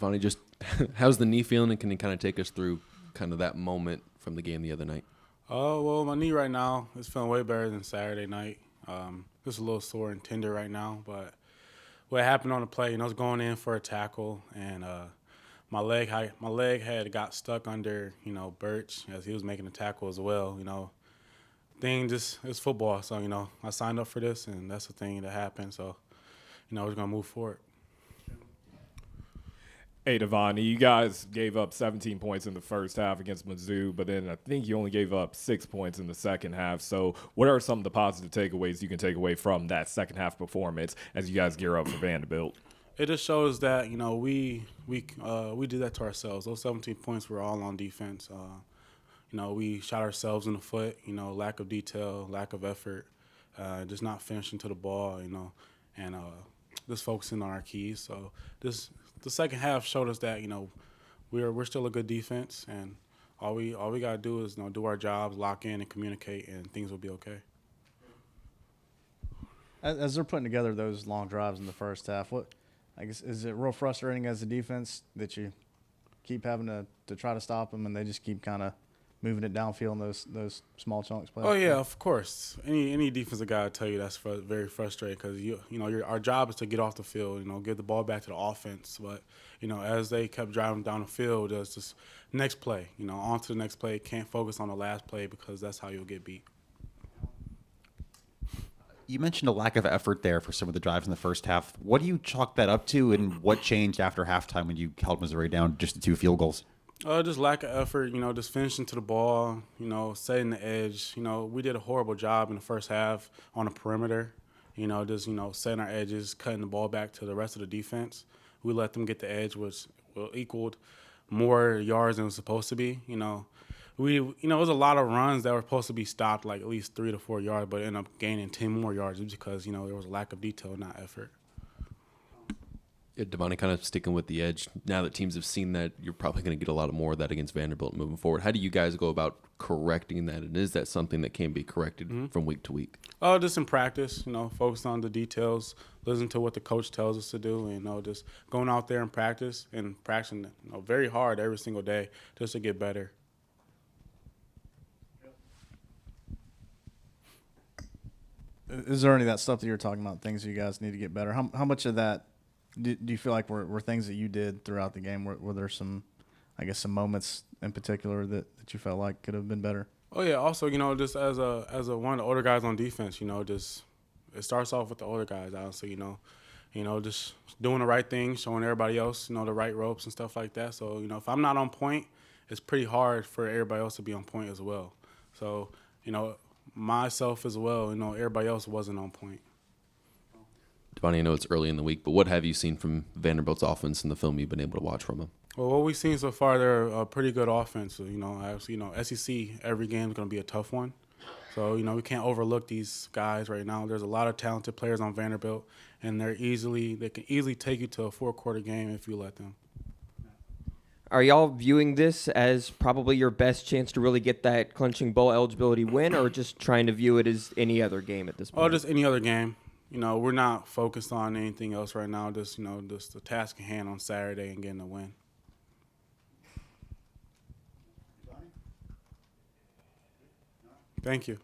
Devonni, just how's the knee feeling, and can you kind of take us through kind of that moment from the game the other night? Well, my knee right now is feeling way better than Saturday night. Just a little sore and tender right now, but what happened on the play, I was going in for a tackle, and my leg had got stuck under, Birch as he was making the tackle as well. It's football, so, I signed up for this, and that's the thing that happened. So, we're going to move forward. Hey, Devonni, you guys gave up 17 points in the first half against Mizzou, but then I think you only gave up 6 points in the second half. So what are some of the positive takeaways you can take away from that second half performance as you guys gear up for Vanderbilt? It just shows that, we did that to ourselves. Those 17 points were all on defense. We shot ourselves in the foot, lack of detail, lack of effort, just not finishing to the ball, and just focusing on our keys. So the second half showed us that, we're still a good defense, and all we got to do is, do our jobs, lock in and communicate, and things will be okay. As they're putting together those long drives in the first half, is it real frustrating as a defense that you keep having to try to stop them and they just keep kind of moving it downfield in those small chunks? Oh yeah, of course. Any defensive guy will tell you that's very frustrating because our job is to get off the field, get the ball back to the offense. But as they kept driving down the field, there's this next play, on to the next play. Can't focus on the last play because that's how you'll get beat. You mentioned a lack of effort there for some of the drives in the first half. What do you chalk that up to, and what changed after halftime when you held Missouri down just to 2 field goals? Just lack of effort, just finishing to the ball, setting the edge. We did a horrible job in the first half on the perimeter, setting our edges, cutting the ball back to the rest of the defense. We let them get the edge, which equaled more yards than it was supposed to be. It was a lot of runs that were supposed to be stopped like at least 3 to 4 yards, but ended up gaining 10 more yards just because, there was a lack of detail, not effort. Yeah, Devonni, kind of sticking with the edge. Now that teams have seen that, you're probably going to get a lot more of that against Vanderbilt moving forward. How do you guys go about correcting that, and is that something that can be corrected from week to week? Just in practice, focus on the details, listen to what the coach tells us to do, and, just going out there and practicing very hard every single day just to get better. Is there any of that stuff that you're talking about, things you guys need to get better? How much of that do you feel like were things that you did throughout the game? Were there some moments in particular that you felt like could have been better? Oh yeah. Also, just as a one of the older guys on defense, just it starts off with the older guys. Honestly, just doing the right thing, showing everybody else, the right ropes and stuff like that. So, if I'm not on point, it's pretty hard for everybody else to be on point as well. So, myself as well, everybody else wasn't on point. Devonni, I know it's early in the week, but what have you seen from Vanderbilt's offense in the film you've been able to watch from them? Well, what we've seen so far, they're a pretty good offense. So, SEC, every game is going to be a tough one. So, we can't overlook these guys right now. There's a lot of talented players on Vanderbilt, and they can easily take you to a 4-quarter game if you let them. Are y'all viewing this as probably your best chance to really get that clinching bowl eligibility win, or just trying to view it as any other game at this point? Oh, just any other game. We're not focused on anything else right now. Just the task at hand on Saturday and getting a win. Thank you.